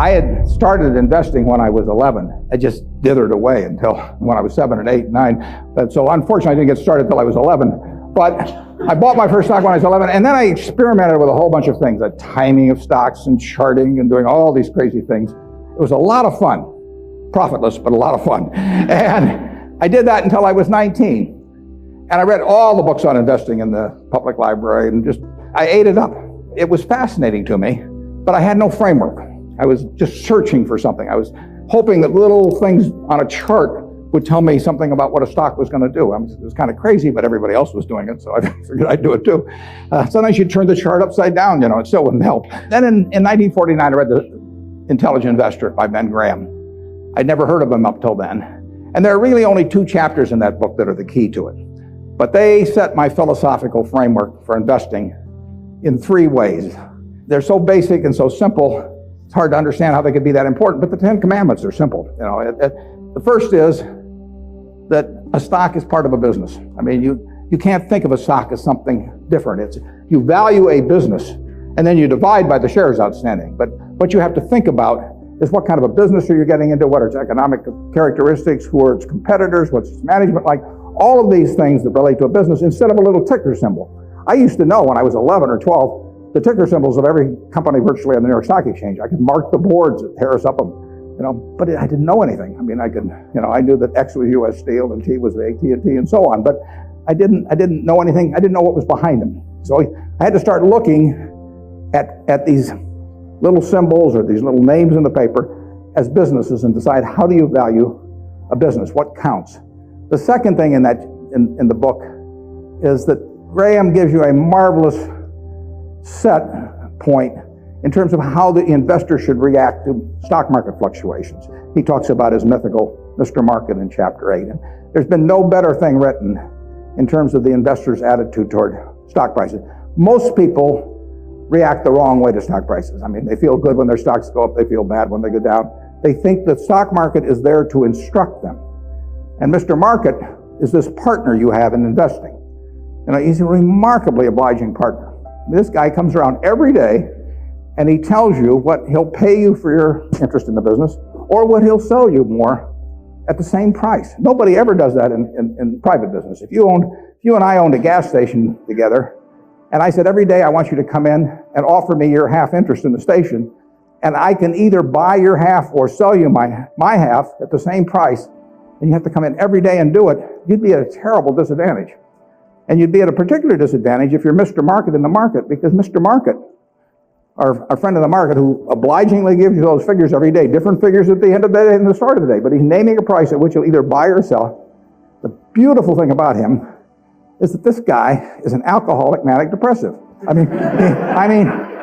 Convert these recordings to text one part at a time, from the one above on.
I had started investing when I was 11. I just dithered away until when I was 7 and 8 and 9. But so unfortunately, I didn't get started until I was 11. But I bought my first stock when I was 11, and then I experimented with a whole bunch of things, the timing of stocks and charting and doing all these crazy things. It was a lot of fun. Profitless, but a lot of fun. And I did that until I was 19. And I read all the books on investing in the public library, and I ate it up. It was fascinating to me, but I had no framework. I was just searching for something. I was hoping that little things on a chart would tell me something about what a stock was going to do. It was kind of crazy, but everybody else was doing it, so I figured I'd do it too. Sometimes you'd turn the chart upside down, it still wouldn't help. Then in 1949, I read The Intelligent Investor by Ben Graham. I'd never heard of him up till then. And there are really only 2 chapters in that book that are the key to it. But they set my philosophical framework for investing in 3 ways. They're so basic and so simple, it's hard to understand how they could be that important, but the 10 Commandments are simple. The first is that a stock is part of a business. I mean, you can't think of a stock as something different. You value a business, and then you divide by the shares outstanding. But what you have to think about is what kind of a business are you getting into, what are its economic characteristics, who are its competitors, what's its management like, all of these things that relate to a business instead of a little ticker symbol. I used to know when I was 11 or 12 the ticker symbols of every company virtually on the New York Stock Exchange. I could mark the boards at Harris Upham, but I didn't know anything. I mean, I knew that X was U.S. Steel and T was AT&T and so on, but I didn't know anything. I didn't know what was behind them. So I had to start looking at these little symbols or these little names in the paper as businesses and decide, how do you value a business? What counts? The second thing in the book is that Graham gives you a marvelous set point in terms of how the investor should react to stock market fluctuations. He talks about his mythical Mr. Market in chapter 8. And there's been no better thing written in terms of the investor's attitude toward stock prices. Most people react the wrong way to stock prices. I mean, they feel good when their stocks go up, they feel bad when they go down. They think the stock market is there to instruct them. And Mr. Market is this partner you have in investing. He's a remarkably obliging partner. This guy comes around every day and he tells you what he'll pay you for your interest in the business or what he'll sell you more at the same price. Nobody ever does that in private business. If you and I owned a gas station together, and I said, every day I want you to come in and offer me your half interest in the station, and I can either buy your half or sell you my half at the same price, and you have to come in every day and do it, you'd be at a terrible disadvantage. And you'd be at a particular disadvantage if you're Mr. Market in the market, because Mr. Market, our friend in the market, who obligingly gives you those figures every day, different figures at the end of the day and the start of the day, but he's naming a price at which you'll either buy or sell. The beautiful thing about him is that this guy is an alcoholic manic depressive. I mean,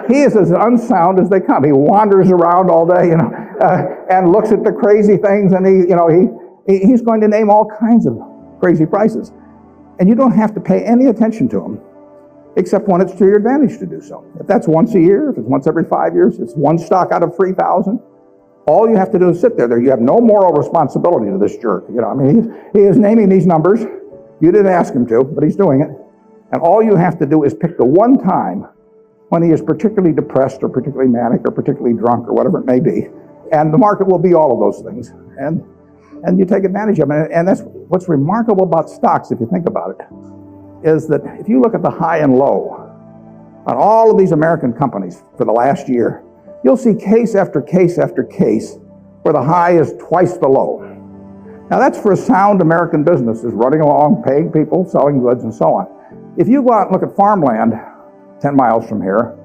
he is as unsound as they come. He wanders around all day, and looks at the crazy things, and he's going to name all kinds of crazy prices. And you don't have to pay any attention to him, except when it's to your advantage to do so. If that's once a year, if it's once every 5 years, it's one stock out of 3,000, all you have to do is sit there. You have no moral responsibility to this jerk. He is naming these numbers. You didn't ask him to, but he's doing it. And all you have to do is pick the one time when he is particularly depressed or particularly manic or particularly drunk or whatever it may be. And the market will be all of those things. And you take advantage of it. And that's what's remarkable about stocks, if you think about it, is that if you look at the high and low on all of these American companies for the last year, you'll see case after case after case where the high is twice the low. Now that's for a sound American business, is running along, paying people, selling goods, and so on. If you go out and look at farmland 10 miles from here,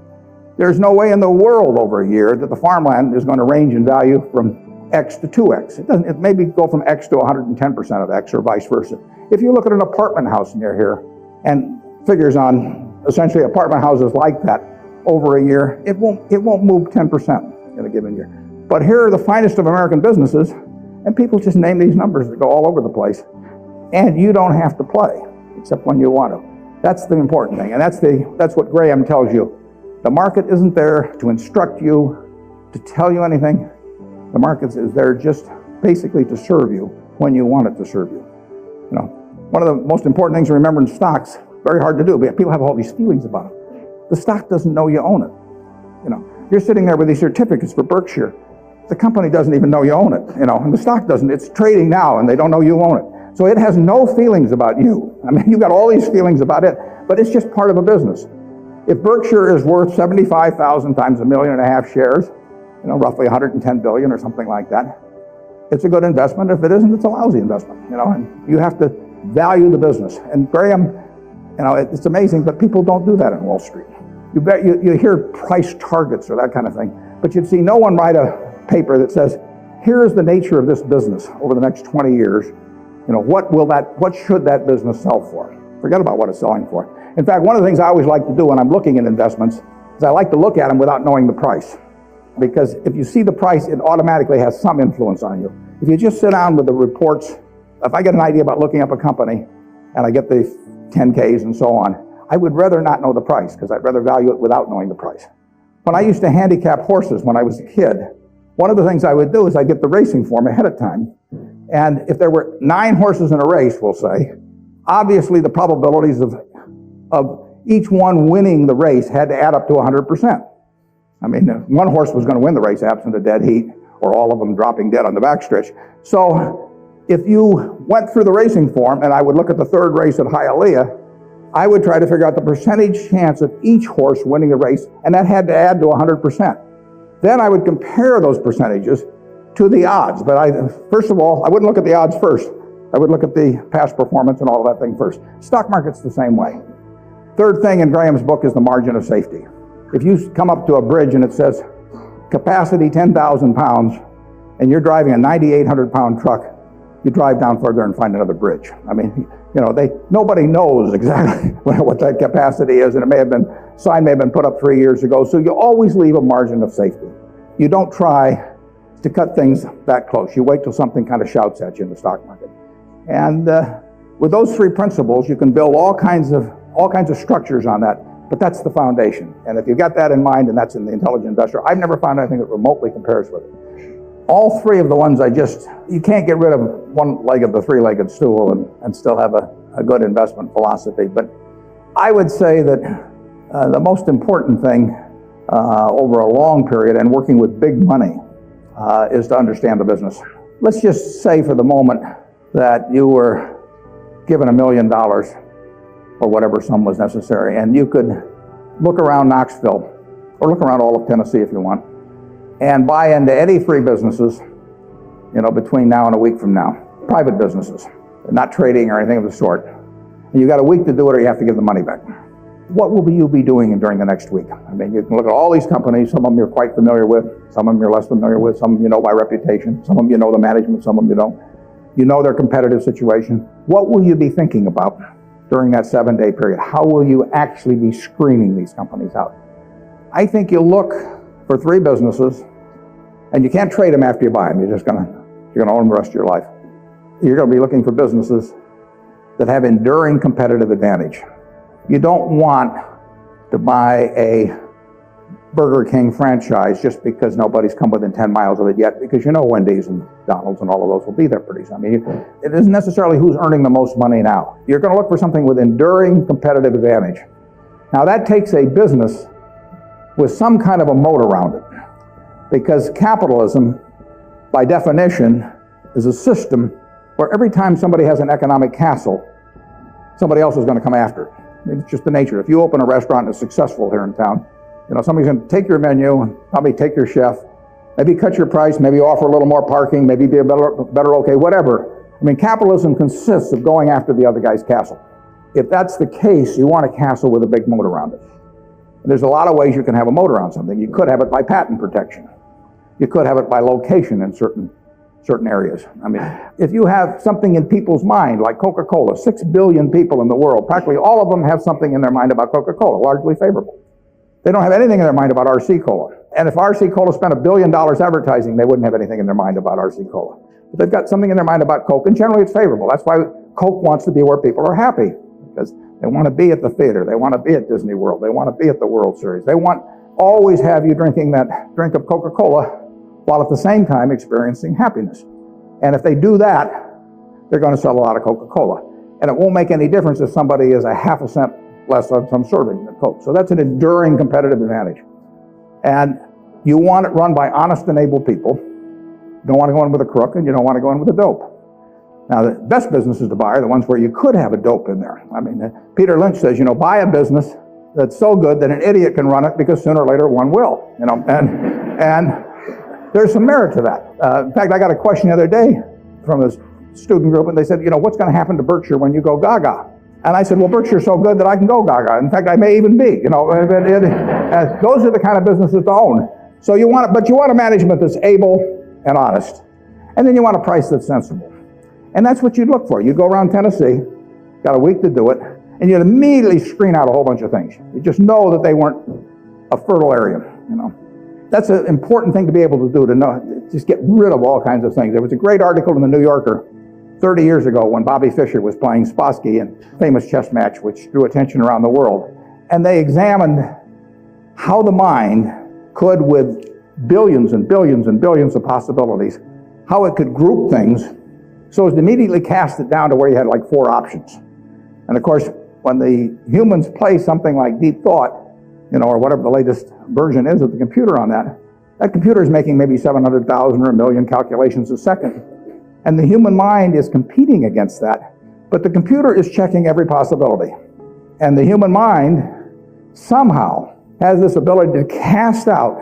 there's no way in the world over a year that the farmland is going to range in value from X to 2X. It maybe go from X to 110% of X or vice versa. If you look at an apartment house near here and figures on essentially apartment houses like that over a year, it won't move 10% in a given year. But here are the finest of American businesses, and people just name these numbers that go all over the place. And you don't have to play, except when you want to. That's the important thing, and that's what Graham tells you. The market isn't there to instruct you, to tell you anything. The market is there just basically to serve you when you want it to serve you. One of the most important things to remember in stocks, very hard to do, but people have all these feelings about it. The stock doesn't know you own it. You're sitting there with these certificates for Berkshire, the company doesn't even know you own it, and the stock doesn't. It's trading now, and they don't know you own it. So it has no feelings about you. I mean, you've got all these feelings about it, but it's just part of a business. If Berkshire is worth 75,000 times 1.5 million shares, roughly 110 billion or something like that, it's a good investment. If it isn't, it's a lousy investment, and you have to value the business. And Graham, it's amazing, but people don't do that in Wall Street. You hear price targets or that kind of thing, but you'd see no one write a paper that says, here is the nature of this business over the next 20 years. What should that business sell for? Forget about what it's selling for. In fact, one of the things I always like to do when I'm looking at investments is I like to look at them without knowing the price. Because if you see the price, it automatically has some influence on you. If you just sit down with the reports, if I get an idea about looking up a company and I get the 10Ks and so on, I would rather not know the price because I'd rather value it without knowing the price. When I used to handicap horses when I was a kid, one of the things I would do is I'd get the racing form ahead of time. And if there were 9 horses in a race, we'll say, obviously the probabilities of each one winning the race had to add up to 100%. I mean, one horse was going to win the race absent a dead heat, or all of them dropping dead on the backstretch. So if you went through the racing form, and I would look at the third race at Hialeah, I would try to figure out the percentage chance of each horse winning the race, and that had to add to 100%. Then I would compare those percentages to the odds. But first of all, I wouldn't look at the odds first. I would look at the past performance and all of that thing first. Stock market's the same way. Third thing in Graham's book is the margin of safety. If you come up to a bridge and it says capacity 10,000 pounds and you're driving a 9,800 pound truck, you drive down further and find another bridge. I mean, nobody knows exactly what that capacity is, and sign may have been put up 3 years ago, so you always leave a margin of safety. You don't try to cut things that close. You wait till something kind of shouts at you in the stock market. And with those 3 principles, you can build all kinds of structures on that. But that's the foundation. And if you've got that in mind, and that's in the intelligent investor, I've never found anything that remotely compares with it. All 3 of the ones you can't get rid of one leg of the 3-legged stool and still have a good investment philosophy. But I would say that the most important thing over a long period and working with big money is to understand the business. Let's just say for the moment that you were given $1 million or whatever sum was necessary, and you could look around Knoxville, or look around all of Tennessee if you want, and buy into any 3 businesses, between now and a week from now. Private businesses, not trading or anything of the sort. And you got a week to do it, or you have to give the money back. What will you be doing during the next week? I mean, you can look at all these companies. Some of them you're quite familiar with, some of them you're less familiar with, some of them you know by reputation, some of them you know the management, some of them you don't. You know their competitive situation. What will you be thinking about during that 7-day period? How will you actually be screening these companies out? I think you'll look for 3 businesses, and you can't trade them after you buy them. You're going to own them the rest of your life. You're going to be looking for businesses that have enduring competitive advantage. You don't want to buy a Burger King franchise just because nobody's come within 10 miles of it yet, because Wendy's and McDonald's and all of those will be there pretty soon. I mean, it isn't necessarily who's earning the most money now. You're going to look for something with enduring competitive advantage. Now that takes a business with some kind of a moat around it, because capitalism, by definition, is a system where every time somebody has an economic castle, somebody else is going to come after it. It's just the nature. If you open a restaurant and it's successful here in town, somebody's going to take your menu and probably take your chef, maybe cut your price, maybe offer a little more parking, maybe be a better okay, whatever. I mean, capitalism consists of going after the other guy's castle. If that's the case, you want a castle with a big moat around it. And there's a lot of ways you can have a moat around something. You could have it by patent protection. You could have it by location in certain areas. I mean, if you have something in people's mind, like Coca-Cola, 6 billion people in the world, practically all of them have something in their mind about Coca-Cola, largely favorable. They don't have anything in their mind about RC Cola. And if RC Cola spent $1 billion advertising, they wouldn't have anything in their mind about RC Cola. But they've got something in their mind about Coke, and generally it's favorable. That's why Coke wants to be where people are happy, because they want to be at the theater, they want to be at Disney World, they want to be at the World Series. They want always have you drinking that drink of Coca-Cola while at the same time experiencing happiness. And if they do that, they're going to sell a lot of Coca-Cola. And it won't make any difference if somebody is a half a cent less on some serving than Coke. So that's an enduring competitive advantage. And you want it run by honest and able people. You don't want to go in with a crook, and you don't want to go in with a dope. Now, the best businesses to buy are the ones where you could have a dope in there. I mean, Peter Lynch says, buy a business that's so good that an idiot can run it, because sooner or later one will. And there's some merit to that. In fact, I got a question the other day from a student group, and they said, what's going to happen to Berkshire when you go gaga? And I said, well, Berkshire's so good that I can go gaga. In fact, I may even be. Those are the kind of businesses to own. So you want a management that's able and honest, and then you want a price that's sensible. And that's what you'd look for. You go around Tennessee, got a week to do it, and you'd immediately screen out a whole bunch of things. You just know that they weren't a fertile area. That's an important thing to be able to do, to know, just get rid of all kinds of things. There was a great article in the New Yorker 30 years ago when Bobby Fischer was playing Spassky in a famous chess match which drew attention around the world. And they examined how the mind could, with billions and billions and billions of possibilities, how it could group things so as to immediately cast it down to where you had like 4 options. And of course, when the humans play something like deep thought, or whatever the latest version is of the computer on that computer is making maybe 700,000 or 1 million calculations a second. And the human mind is competing against that, but the computer is checking every possibility. And the human mind somehow has this ability to cast out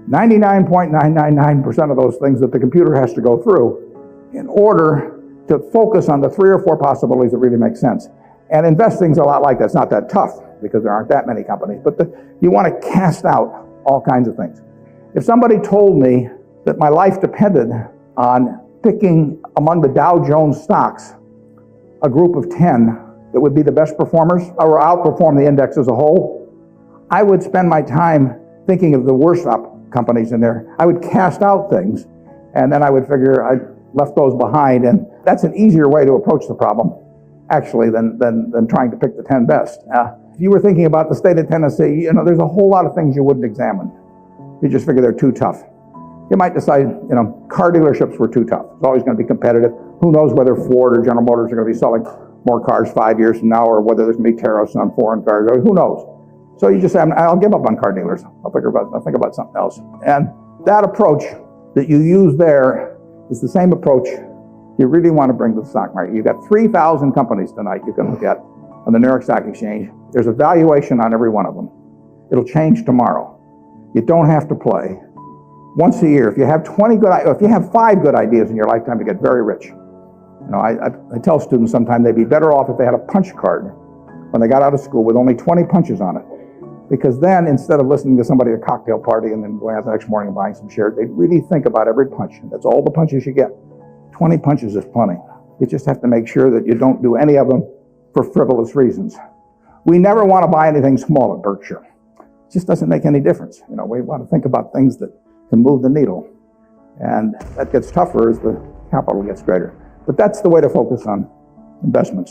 99.999% of those things that the computer has to go through in order to focus on the 3 or 4 possibilities that really make sense. And investing's a lot like that. It's not that tough because there aren't that many companies, but you want to cast out all kinds of things. If somebody told me that my life depended on picking among the Dow Jones stocks a group of 10 that would be the best performers or outperform the index as a whole, I would spend my time thinking of the worst companies in there. I would cast out things, and then I would figure I left those behind, and that's an easier way to approach the problem, actually, than trying to pick the 10 best. If you were thinking about the state of Tennessee, there's a whole lot of things you wouldn't examine. You just figure they're too tough. You might decide, car dealerships were too tough. It's always going to be competitive. Who knows whether Ford or General Motors are going to be selling more cars 5 years from now, or whether there's going to be tariffs on foreign cars. Who knows? So you just say, I'll give up on car dealers. I'll think about something else. And that approach that you use there is the same approach you really want to bring to the stock market. You've got 3,000 companies tonight you can look at on the New York Stock Exchange. There's a valuation on every one of them. It'll change tomorrow. You don't have to play. Once a year, if you have 5 good ideas in your lifetime, you get very rich. I tell students sometimes they'd be better off if they had a punch card when they got out of school with only 20 punches on it. Because then, instead of listening to somebody at a cocktail party and then going out the next morning and buying some shares, they'd really think about every punch. That's all the punches you get. 20 punches is plenty. You just have to make sure that you don't do any of them for frivolous reasons. We never want to buy anything small at Berkshire. It just doesn't make any difference. We want to think about things that can move the needle. And that gets tougher as the capital gets greater. But that's the way to focus on investments.